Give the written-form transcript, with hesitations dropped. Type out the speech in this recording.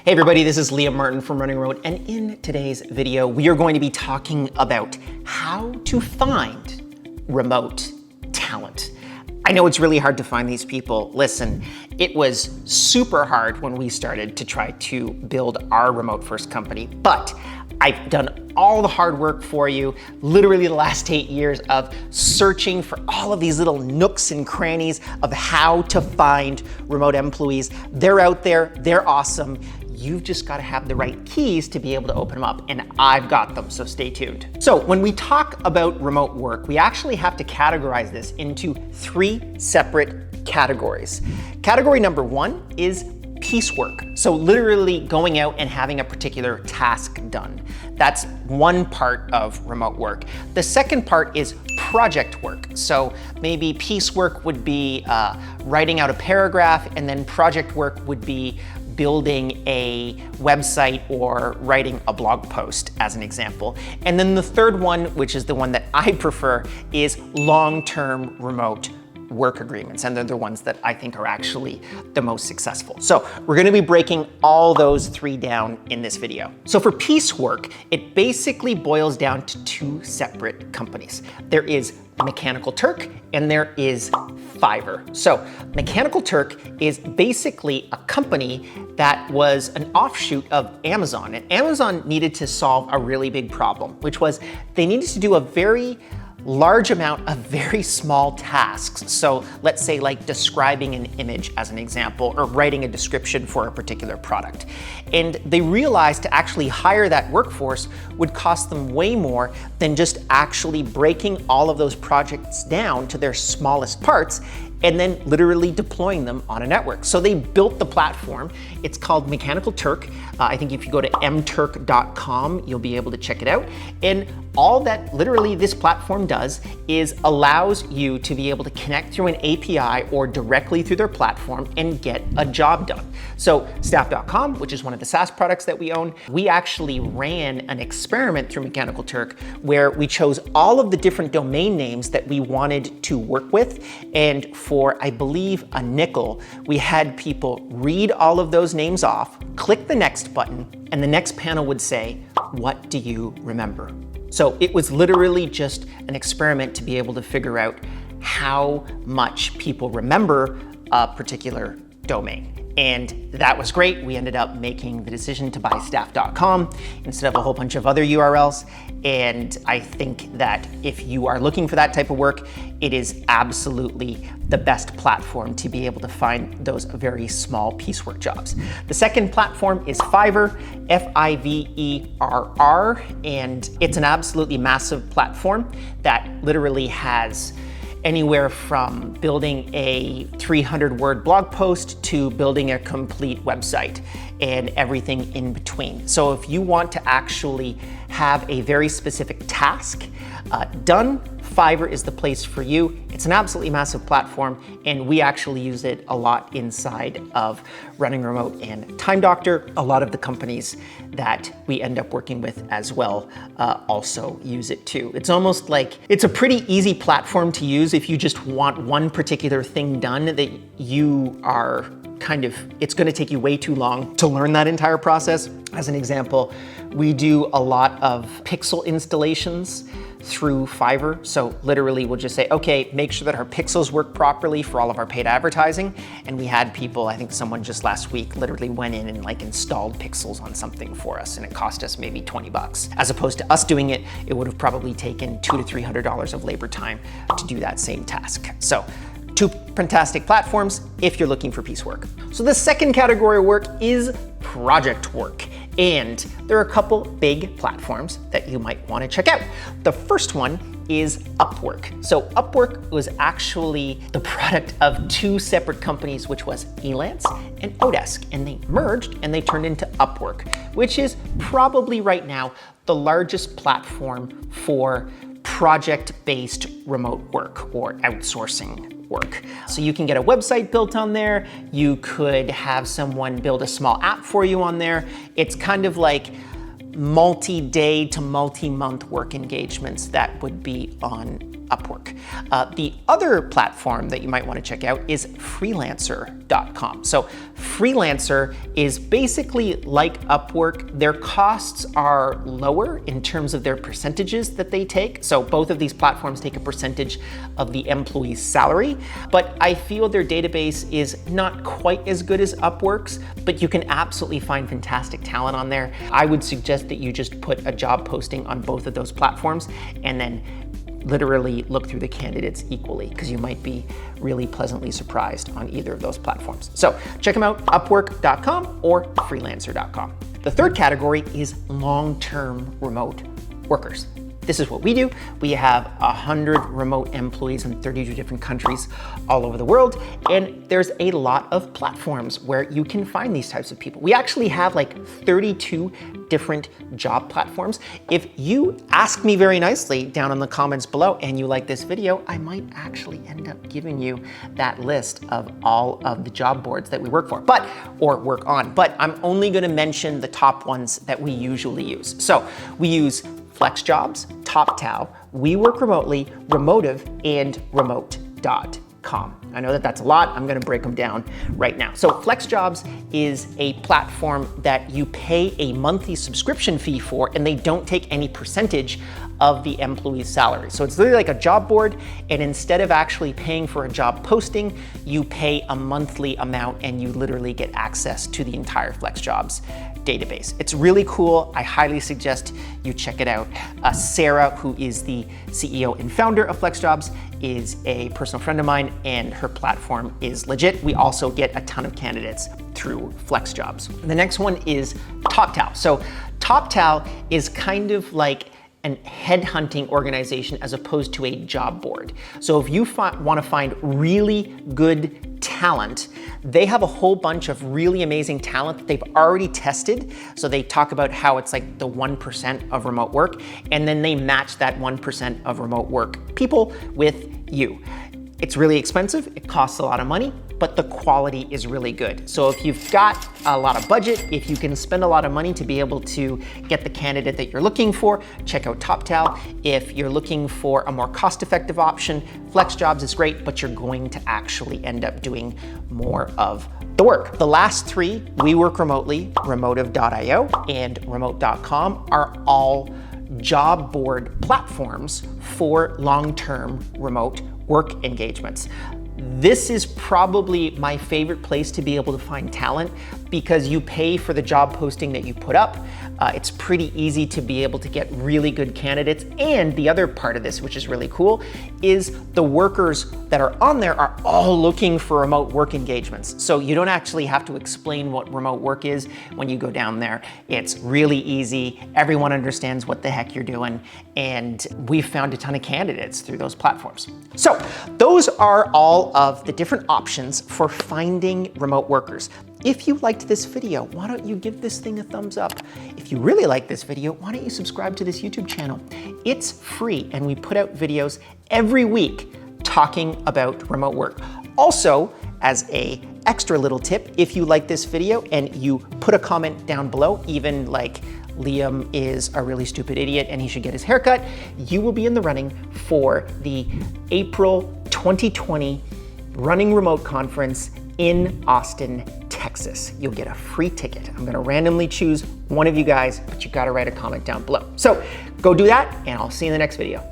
Hey everybody, this is Liam Martin from Running Remote, and in today's video, we are going to be talking about how to find remote talent. I know it's really hard to find these people. Listen, it was super hard when we started to try to build our remote first company, but I've done all the hard work for you, literally the last 8 years of searching for all of these little nooks and crannies of how to find remote employees. They're out there, they're awesome. You've just got to have the right keys to be able to open them up, and I've got them, so stay tuned. So when we talk about remote work, we actually have to categorize this into 3 separate categories. Category number 1 is piecework. So literally going out and having a particular task done. That's one part of remote work. The second part is project work. So maybe piecework would be writing out a paragraph, and then project work would be building a website or writing a blog post, as an example. And then the third one, which is the one that I prefer, is long-term remote work agreements, and they're the ones that I think are actually the most successful. So we're going to be breaking all those 3 down in this video. So for piecework, it basically boils down to 2 separate companies. There is Mechanical Turk and there is Fiverr. So Mechanical Turk is basically a company that was an offshoot of Amazon, and Amazon needed to solve a really big problem, which was they needed to do a very large amount of very small tasks. So let's say like describing an image as an example, or writing a description for a particular product. And they realized to actually hire that workforce would cost them way more than just actually breaking all of those projects down to their smallest parts and then literally deploying them on a network. So they built the platform. It's called Mechanical Turk. I think if you go to mturk.com, you'll be able to check it out. And all that literally this platform does is allows you to be able to connect through an API or directly through their platform and get a job done. So staff.com, which is one of the SaaS products that we own, we actually ran an experiment through Mechanical Turk where we chose all of the different domain names that we wanted to work with, and for, I believe, a nickel, we had people read all of those names off, click the next button, and the next panel would say, "What do you remember?" So it was literally just an experiment to be able to figure out how much people remember a particular domain. And that was great. We ended up making the decision to buy staff.com instead of a whole bunch of other URLs. And I think that if you are looking for that type of work, it is absolutely the best platform to be able to find those very small piecework jobs. The second platform is Fiverr, Fiverr, and it's an absolutely massive platform that literally has anywhere from building a 300-word blog post to building a complete website and everything in between. So if you want to actually have a very specific task done, Fiverr is the place for you. It's an absolutely massive platform, and we actually use it a lot inside of Running Remote and Time Doctor. A lot of the companies that we end up working with as well also use it too. It's almost like it's a pretty easy platform to use if you just want one particular thing done that you are it's going to take you way too long to learn that entire process. As an example, we do a lot of pixel installations through Fiverr. So literally we'll just say, okay, make sure that our pixels work properly for all of our paid advertising. And we had people, I think someone just last week literally went in and like installed pixels on something for us, and it cost us maybe 20 bucks. As opposed to us doing it, it would have probably taken $200 to $300 of labor time to do that same task. So 2 fantastic platforms if you're looking for piecework. So the second category of work is project work. And there are a couple big platforms that you might want to check out. The first one is Upwork. So Upwork was actually the product of 2 separate companies, which was Elance and Odesk, and they merged and they turned into Upwork, which is probably right now the largest platform for project-based remote work or outsourcing work. So you can get a website built on there. You could have someone build a small app for you on there. It's kind of like multi-day to multi-month work engagements that would be on Upwork. The other platform that you might want to check out is freelancer.com. So Freelancer is basically like Upwork. Their costs are lower in terms of their percentages that they take. So both of these platforms take a percentage of the employee's salary, but I feel their database is not quite as good as Upwork's, but you can absolutely find fantastic talent on there. I would suggest that you just put a job posting on both of those platforms and then literally look through the candidates equally, because you might be really pleasantly surprised on either of those platforms. So check them out, upwork.com or freelancer.com. The third category is long-term remote workers. This is what we do. We have 100 remote employees in 32 different countries all over the world, and there's a lot of platforms where you can find these types of people. We actually have like 32 different job platforms. If you ask me very nicely down in the comments below and you like this video, I might actually end up giving you that list of all of the job boards that we work for, or work on. But I'm only gonna mention the top ones that we usually use. So we use FlexJobs, TopTal, We Work Remotely, Remotive, and Remote.com. I know that that's a lot. I'm gonna break them down right now. So FlexJobs is a platform that you pay a monthly subscription fee for, and they don't take any percentage of the employee's salary. So it's literally like a job board, and instead of actually paying for a job posting, you pay a monthly amount and you literally get access to the entire FlexJobs database. It's really cool. I highly suggest you check it out. Sarah, who is the CEO and founder of FlexJobs, is a personal friend of mine, and her platform is legit. We also get a ton of candidates through FlexJobs. The next one is TopTal. So TopTal is kind of like an headhunting organization as opposed to a job board. So if you want to find really good talent, they have a whole bunch of really amazing talent that they've already tested. So they talk about how it's like the 1% of remote work, and then they match that 1% of remote work people with you. It's really expensive, it costs a lot of money, but the quality is really good. So if you've got a lot of budget, if you can spend a lot of money to be able to get the candidate that you're looking for, check out TopTal. If you're looking for a more cost-effective option, FlexJobs is great, but you're going to actually end up doing more of the work. The last three, We Work Remotely, Remotive.io, and Remote.com, are all job board platforms for long-term remote work engagements. This is probably my favorite place to be able to find talent, because you pay for the job posting that you put up. It's pretty easy to be able to get really good candidates. And the other part of this, which is really cool, is the workers that are on there are all looking for remote work engagements. So you don't actually have to explain what remote work is when you go down there. It's really easy. Everyone understands what the heck you're doing. And we've found a ton of candidates through those platforms. So those are all of the different options for finding remote workers. If you liked this video, why don't you give this thing a thumbs up? If you really like this video, why don't you subscribe to this YouTube channel? It's free, and we put out videos every week talking about remote work. Also, as a extra little tip, if you like this video and you put a comment down below, even like Liam is a really stupid idiot and he should get his haircut, you will be in the running for the April 2020 Running Remote Conference in Austin, Texas. You'll get a free ticket. I'm gonna randomly choose one of you guys, but you gotta write a comment down below. So go do that, and I'll see you in the next video.